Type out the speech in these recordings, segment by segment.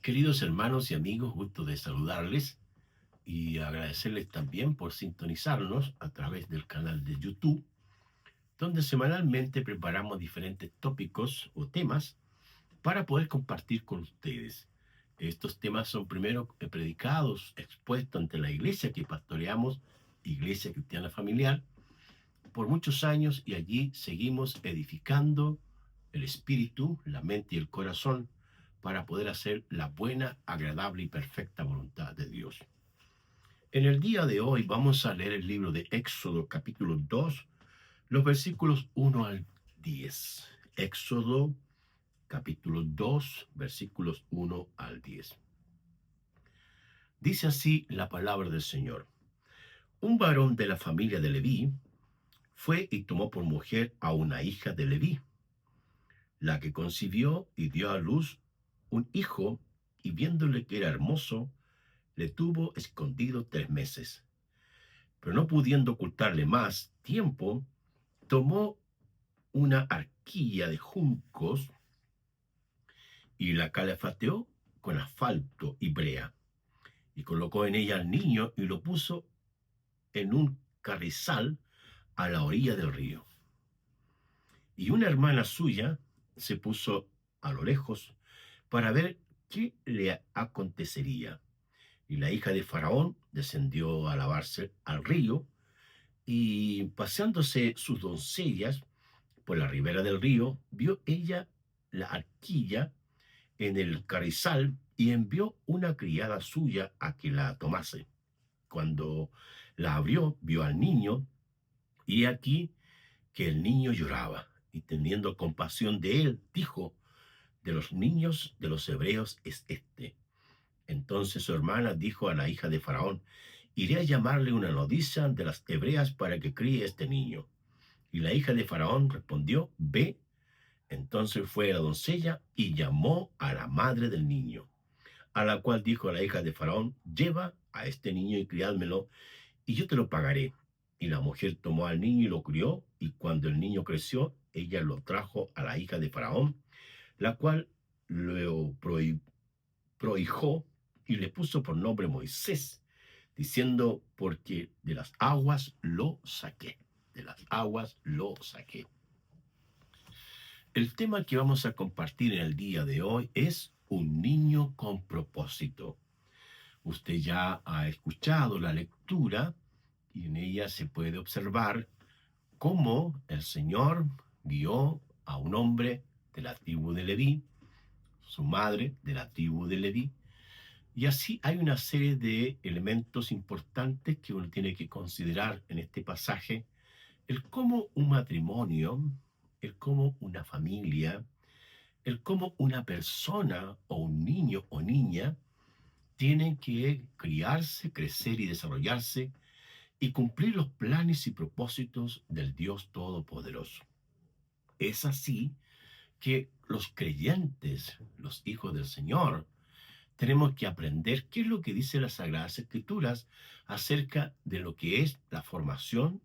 Queridos hermanos y amigos, gusto de saludarles y agradecerles también por sintonizarnos a través del canal de YouTube, donde semanalmente preparamos diferentes tópicos o temas para poder compartir con ustedes. Estos temas son primero predicados, expuestos ante la iglesia que pastoreamos, Iglesia Cristiana Familiar, por muchos años, y allí seguimos edificando el espíritu, la mente y el corazón para poder hacer la buena, agradable y perfecta voluntad de Dios. En el día de hoy vamos a leer el libro de Éxodo capítulo 2, los versículos 1 al 10. Éxodo capítulo 2, versículos 1 al 10. Dice así la palabra del Señor. Un varón de la familia de Leví fue y tomó por mujer a una hija de Leví, la que concibió y dio a luz un hijo, y viéndole que era hermoso, le tuvo escondido 3 meses. Pero no pudiendo ocultarle más tiempo, tomó una arquilla de juncos y la calafateó con asfalto y brea, y colocó en ella al niño y lo puso en un carrizal a la orilla del río. Y una hermana suya se puso a lo lejos para ver qué le acontecería. Y la hija de Faraón descendió a lavarse al río, y paseándose sus doncellas por la ribera del río, vio ella la arquilla en el carrizal y envió una criada suya a que la tomase. Cuando la abrió, vio al niño, y aquí que el niño lloraba, y teniendo compasión de él, dijo: de los niños de los hebreos es este. Entonces su hermana dijo a la hija de Faraón: iré a llamarle una nodriza de las hebreas para que críe este niño. Y la hija de Faraón respondió: ve. Entonces fue la doncella y llamó a la madre del niño, a la cual dijo la hija de Faraón: lleva a este niño y criádmelo, y yo te lo pagaré. Y la mujer tomó al niño y lo crió, y cuando el niño creció, ella lo trajo a la hija de Faraón, la cual lo prohijó y le puso por nombre Moisés, diciendo: porque de las aguas lo saqué. De las aguas lo saqué. El tema que vamos a compartir en el día de hoy es un niño con propósito. Usted ya ha escuchado la lectura y en ella se puede observar cómo el Señor guió a un hombre de la tribu de Leví, su madre de la tribu de Leví, y así hay una serie de elementos importantes que uno tiene que considerar en este pasaje: el cómo un matrimonio, el cómo una familia, el cómo una persona o un niño o niña tienen que criarse, crecer y desarrollarse y cumplir los planes y propósitos del Dios Todopoderoso. Es así que los creyentes, los hijos del Señor, tenemos que aprender qué es lo que dice las Sagradas Escrituras acerca de lo que es la formación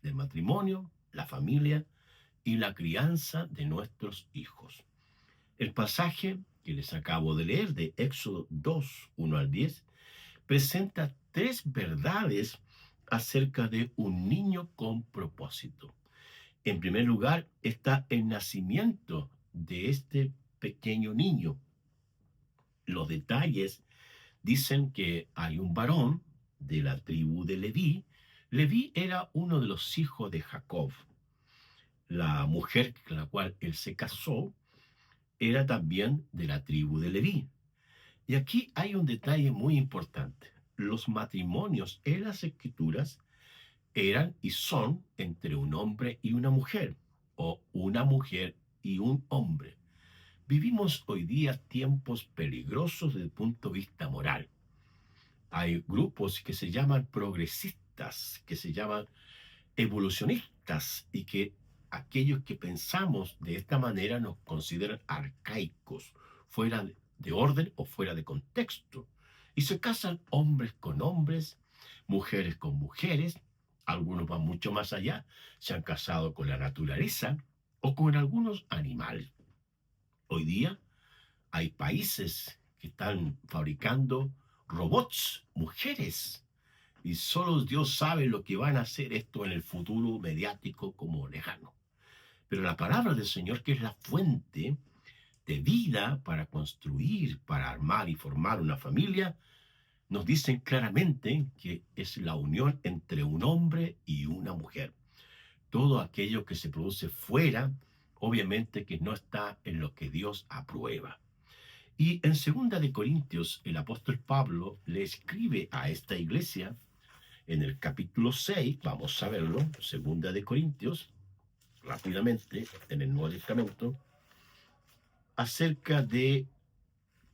del matrimonio, la familia y la crianza de nuestros hijos. El pasaje que les acabo de leer de Éxodo 2, 1 al 10, presenta 3 verdades acerca de un niño con propósito. En primer lugar, está el nacimiento de este pequeño niño. Los detalles dicen que hay un varón de la tribu de Leví. Leví era uno de los hijos de Jacob. La mujer con la cual él se casó era también de la tribu de Leví. Y aquí hay un detalle muy importante. Los matrimonios en las Escrituras eran y son entre un hombre y una mujer, o una mujer y un hombre. Vivimos hoy día tiempos peligrosos desde el punto de vista moral. Hay grupos que se llaman progresistas, que se llaman evolucionistas, y que aquellos que pensamos de esta manera nos consideran arcaicos, fuera de orden o fuera de contexto. Y se casan hombres con hombres, mujeres con mujeres. Algunos van mucho más allá, se han casado con la naturaleza o con algunos animales. Hoy día Hay países que están fabricando robots, mujeres, y solo Dios sabe lo que van a hacer esto en el futuro mediático como lejano. Pero la palabra del Señor, que es la fuente de vida para construir, para armar y formar una familia, nos dicen claramente que es la unión entre un hombre y una mujer. Todo aquello que se produce fuera, obviamente que no está en lo que Dios aprueba. Y en segunda de Corintios, el apóstol Pablo le escribe a esta iglesia en el capítulo 6, vamos a verlo, segunda de Corintios, rápidamente, en el Nuevo Testamento, acerca de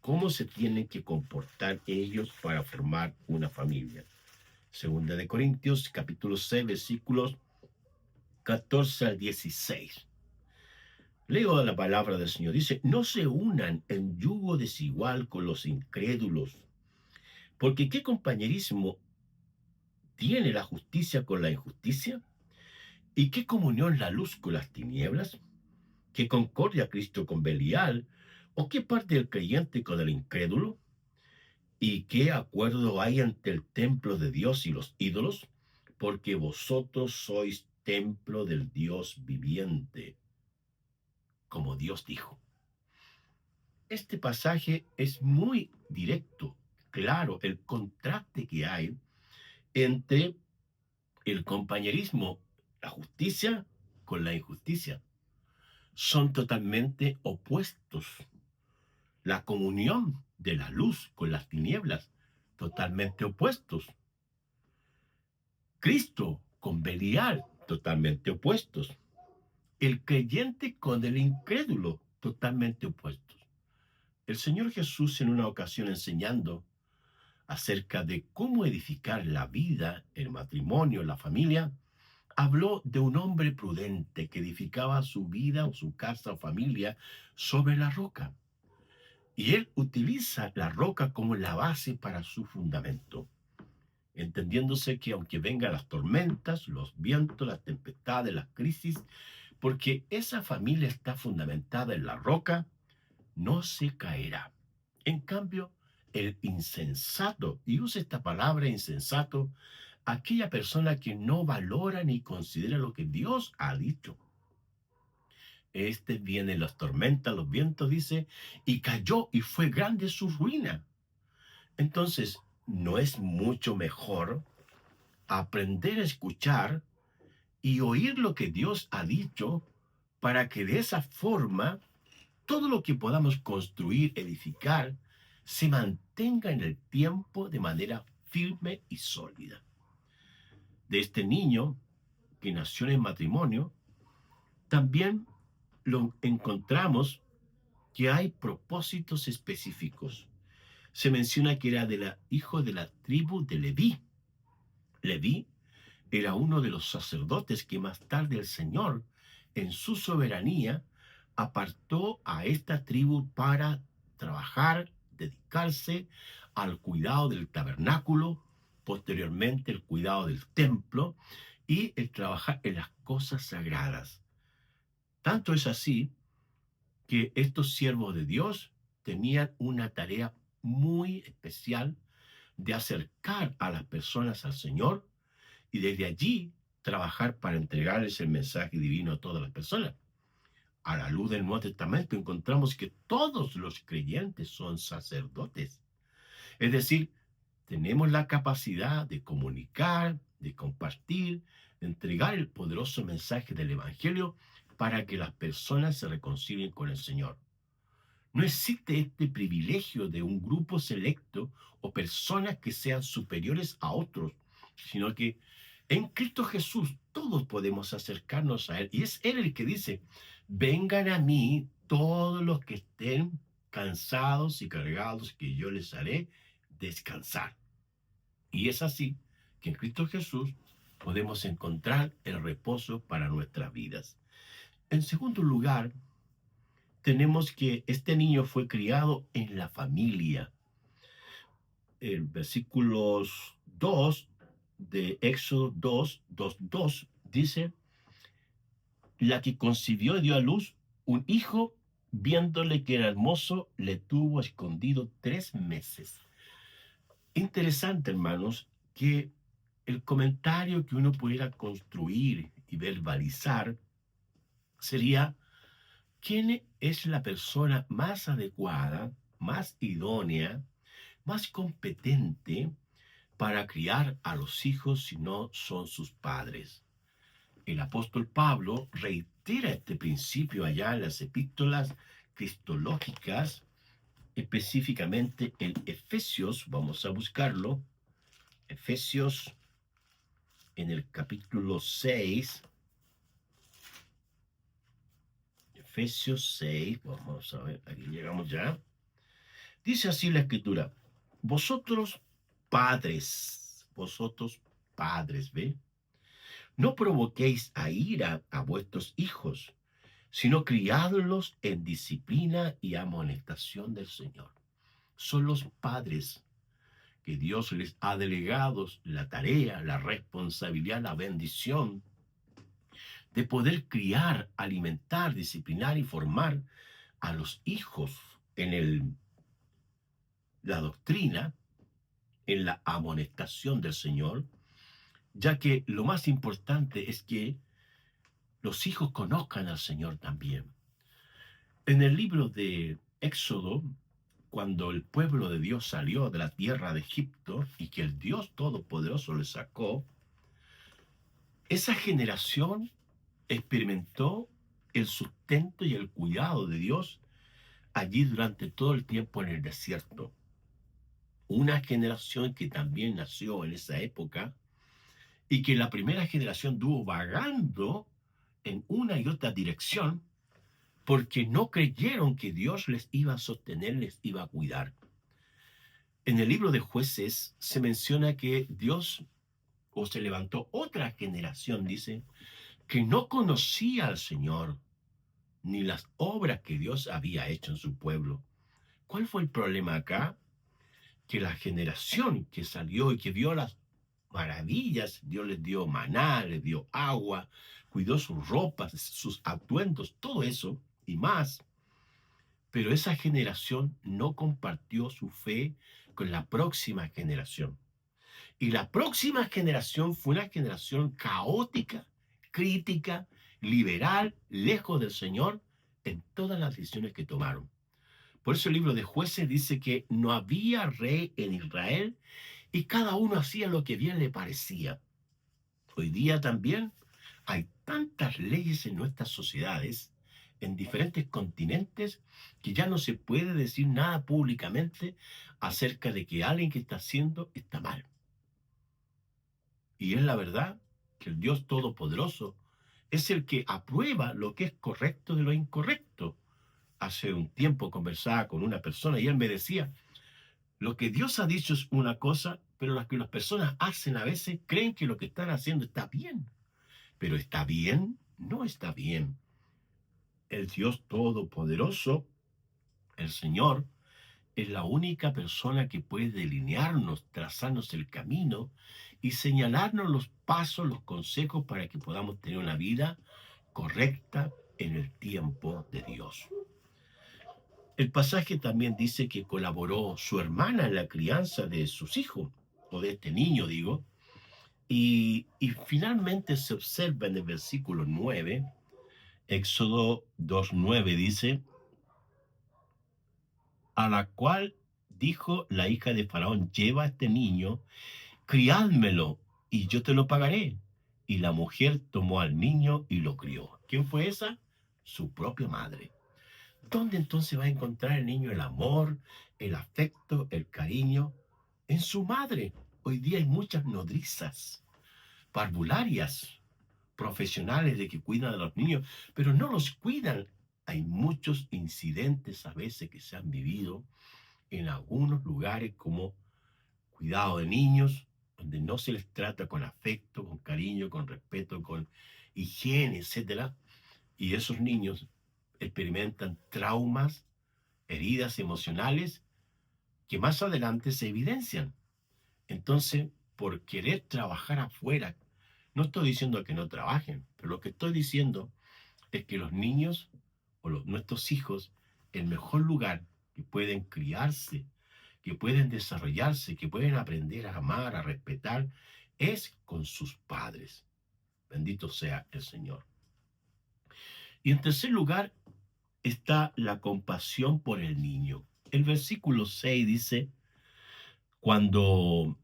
cómo se tienen que comportar ellos para formar una familia. Segunda de Corintios, capítulo 6, versículos 14 al 16. Leo la palabra del Señor. Dice, no se unan en yugo desigual con los incrédulos, porque ¿qué compañerismo tiene la justicia con la injusticia? ¿Y qué comunión la luz con las tinieblas? ¿Qué concordia Cristo con Belial? ¿O qué parte del creyente con el incrédulo? ¿Y qué acuerdo hay entre el templo de Dios y los ídolos? Porque vosotros sois templo del Dios viviente, como Dios dijo. Este pasaje es muy directo, claro, el contraste que hay entre el compañerismo, la justicia con la injusticia. Son totalmente opuestos. La comunión de la luz con las tinieblas, totalmente opuestos. Cristo con Belial, totalmente opuestos. El creyente con el incrédulo, totalmente opuestos. El Señor Jesús, en una ocasión enseñando acerca de cómo edificar la vida, el matrimonio, la familia, habló de un hombre prudente que edificaba su vida o su casa o familia sobre la roca. Y él utiliza la roca como la base para su fundamento, entendiéndose que aunque vengan las tormentas, los vientos, las tempestades, las crisis, porque esa familia está fundamentada en la roca, no se caerá. En cambio, el insensato, y usa esta palabra insensato, aquella persona que no valora ni considera lo que Dios ha dicho. Vienen las tormentas, los vientos, dice, y cayó y fue grande su ruina. Entonces, ¿no es mucho mejor aprender a escuchar y oír lo que Dios ha dicho para que de esa forma todo lo que podamos construir, edificar, se mantenga en el tiempo de manera firme y sólida? De este niño que nació en matrimonio, también lo encontramos que hay propósitos específicos. Se menciona que era hijo de la tribu de Leví. Leví era uno de los sacerdotes que más tarde el Señor, en su soberanía, apartó a esta tribu para trabajar, dedicarse al cuidado del tabernáculo, posteriormente el cuidado del templo y el trabajar en las cosas sagradas. Tanto es así que estos siervos de Dios tenían una tarea muy especial de acercar a las personas al Señor y desde allí trabajar para entregarles el mensaje divino a todas las personas. A la luz del Nuevo Testamento encontramos que todos los creyentes son sacerdotes. Es decir, tenemos la capacidad de comunicar, de compartir, de entregar el poderoso mensaje del Evangelio para que las personas se reconcilien con el Señor. No existe este privilegio de un grupo selecto o personas que sean superiores a otros, sino que en Cristo Jesús todos podemos acercarnos a Él. Y es Él el que dice, vengan a mí todos los que estén cansados y cargados, que yo les haré descansar. Y es así que en Cristo Jesús podemos encontrar el reposo para nuestras vidas. En segundo lugar, tenemos que este niño fue criado en la familia. El versículo 2 de Éxodo 2 dice, la que concibió y dio a luz un hijo viéndole que era hermoso, le tuvo escondido 3 meses. Interesante, hermanos, que el comentario que uno pudiera construir y verbalizar sería: ¿quién es la persona más adecuada, más idónea, más competente para criar a los hijos si no son sus padres? El apóstol Pablo reitera este principio allá en las epístolas cristológicas, específicamente en Efesios. Vamos a buscarlo. Efesios, en el capítulo 6. Efesios 6, vamos a ver, aquí llegamos ya. Dice así la escritura: vosotros padres, ¿ve? No provoquéis a ira a vuestros hijos, sino criadlos en disciplina y amonestación del Señor. Son los padres que Dios les ha delegado la tarea, la responsabilidad, la bendición de poder criar, alimentar, disciplinar y formar a los hijos en la doctrina, en la amonestación del Señor, ya que lo más importante es que los hijos conozcan al Señor también. En el libro de Éxodo, cuando el pueblo de Dios salió de la tierra de Egipto y que el Dios Todopoderoso le sacó, esa generación experimentó el sustento y el cuidado de Dios allí durante todo el tiempo en el desierto. Una generación que también nació en esa época y que la primera generación estuvo vagando en una y otra dirección porque no creyeron que Dios les iba a sostener, les iba a cuidar. En el libro de Jueces se menciona que Dios, o se levantó otra generación, dice, que no conocía al Señor ni las obras que Dios había hecho en su pueblo. ¿Cuál fue el problema acá? Que la generación que salió y que vio las maravillas, Dios les dio maná, les dio agua, cuidó sus ropas, sus atuendos, todo eso y más. Pero esa generación no compartió su fe con la próxima generación. Y la próxima generación fue una generación caótica, crítica, liberal, lejos del Señor en todas las decisiones que tomaron. Por eso el libro de Jueces dice que no había rey en Israel y cada uno hacía lo que bien le parecía. Hoy día también hay tantas leyes en nuestras sociedades, en diferentes continentes, que ya no se puede decir nada públicamente acerca de que alguien que está haciendo está mal. Y es la verdad que el Dios Todopoderoso es el que aprueba lo que es correcto de lo incorrecto. Hace un tiempo conversaba con una persona y él me decía: lo que Dios ha dicho es una cosa, pero lo que las personas hacen a veces creen que lo que están haciendo está bien. Pero ¿está bien? No está bien. El Dios Todopoderoso, el Señor, es la única persona que puede delinearnos, trazarnos el camino y señalarnos los pasos, los consejos para que podamos tener una vida correcta en el tiempo de Dios. El pasaje también dice que colaboró su hermana en la crianza de sus hijos, o de este niño, digo, y finalmente se observa en el versículo 9, Éxodo 2:9 dice: a la cual dijo la hija de Faraón: lleva a este niño, criádmelo, y yo te lo pagaré. Y la mujer tomó al niño y lo crió. ¿Quién fue esa? Su propia madre. ¿Dónde entonces va a encontrar el niño el amor, el afecto, el cariño? En su madre. Hoy día hay muchas nodrizas, parvularias, profesionales de que cuidan a los niños, pero no los cuidan. Hay muchos incidentes a veces que se han vivido en algunos lugares como cuidado de niños, donde no se les trata con afecto, con cariño, con respeto, con higiene, etcétera, y esos niños experimentan traumas, heridas emocionales que más adelante se evidencian. Entonces, por querer trabajar afuera, no estoy diciendo que no trabajen, pero lo que estoy diciendo es que los niños o nuestros hijos el mejor lugar que pueden criarse, que pueden desarrollarse, que pueden aprender a amar, a respetar, es con sus padres. Bendito sea el Señor. Y en tercer lugar está la compasión por el niño. El versículo 6 dice, cuando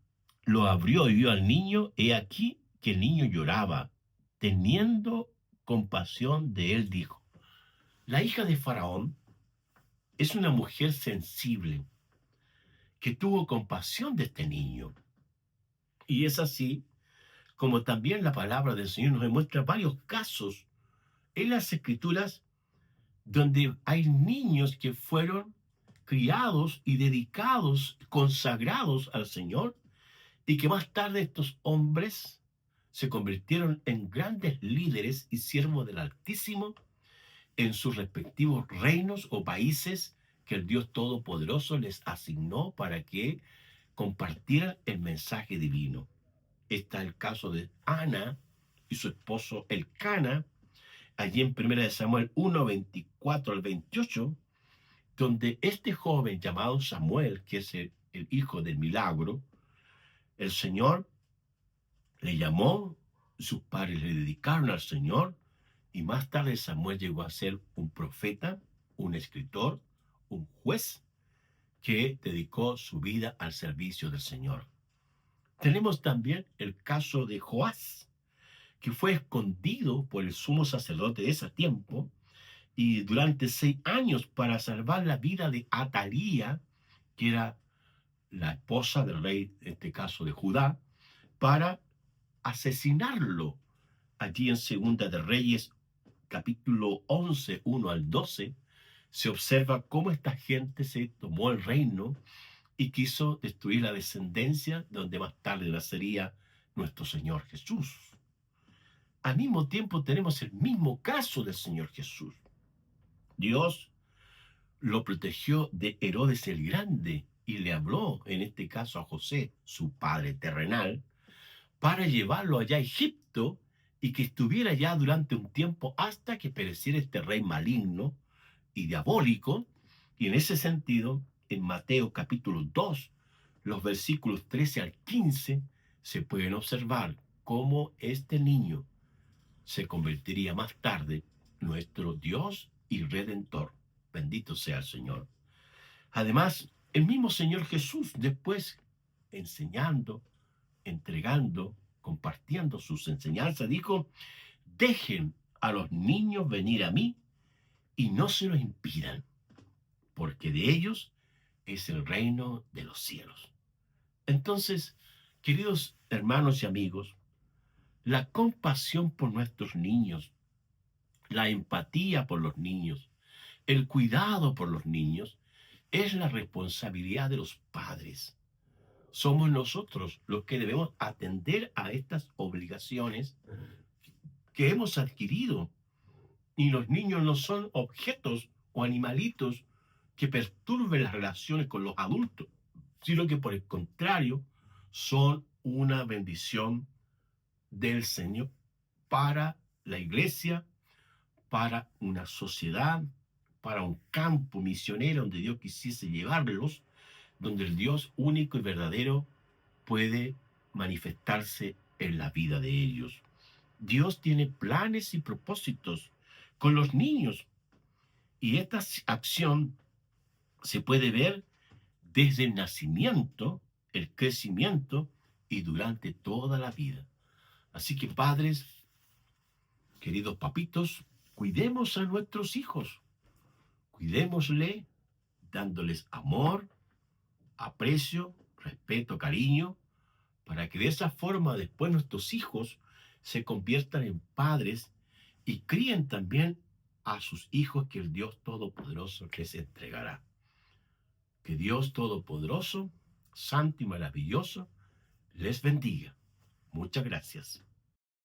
lo abrió y vio al niño, he aquí que el niño lloraba. Teniendo compasión de él, dijo, la hija de Faraón es una mujer sensible que tuvo compasión de este niño. Y es así como también la palabra del Señor nos demuestra varios casos en las Escrituras donde hay niños que fueron criados y dedicados, consagrados al Señor, y que más tarde estos hombres se convirtieron en grandes líderes y siervos del Altísimo en sus respectivos reinos o países que el Dios Todopoderoso les asignó para que compartieran el mensaje divino. Está el caso de Ana y su esposo Elcana, allí en 1 Samuel 1, 24 al 28, donde este joven llamado Samuel, que es el hijo del milagro, el Señor le llamó, sus padres le dedicaron al Señor, y más tarde Samuel llegó a ser un profeta, un escritor, un juez, que dedicó su vida al servicio del Señor. Tenemos también el caso de Joás, que fue escondido por el sumo sacerdote de ese tiempo, y durante 6 años para salvar la vida de Atalía, que era la esposa del rey, en este caso de Judá, para asesinarlo. Allí en Segunda de Reyes, capítulo 11, 1 al 12, se observa cómo esta gente se tomó el reino y quiso destruir la descendencia donde más tarde nacería nuestro Señor Jesús. Al mismo tiempo tenemos el mismo caso del Señor Jesús. Dios lo protegió de Herodes el Grande y le habló, en este caso a José, su padre terrenal, para llevarlo allá a Egipto y que estuviera allá durante un tiempo hasta que pereciera este rey maligno y diabólico. Y en ese sentido, en Mateo capítulo 2, los versículos 13 al 15, se pueden observar cómo este niño se convertiría más tarde nuestro Dios y Redentor. Bendito sea el Señor. Además, el mismo Señor Jesús, después enseñando, entregando, compartiendo sus enseñanzas, dijo, dejen a los niños venir a mí y no se los impidan, porque de ellos es el reino de los cielos. Entonces, queridos hermanos y amigos, la compasión por nuestros niños, la empatía por los niños, el cuidado por los niños, es la responsabilidad de los padres. Somos nosotros los que debemos atender a estas obligaciones que hemos adquirido. Y los niños no son objetos o animalitos que perturben las relaciones con los adultos, sino que por el contrario son una bendición del Señor para la iglesia, para una sociedad, para un campo misionero donde Dios quisiese llevarlos, donde el Dios único y verdadero puede manifestarse en la vida de ellos. Dios tiene planes y propósitos con los niños, y esta acción se puede ver desde el nacimiento, el crecimiento y durante toda la vida. Así que padres, queridos papitos, cuidemos a nuestros hijos, cuidémosle dándoles amor, aprecio, respeto, cariño, para que de esa forma después nuestros hijos se conviertan en padres y críen también a sus hijos que el Dios Todopoderoso les entregará. Que Dios Todopoderoso, Santo y maravilloso, les bendiga. Muchas gracias.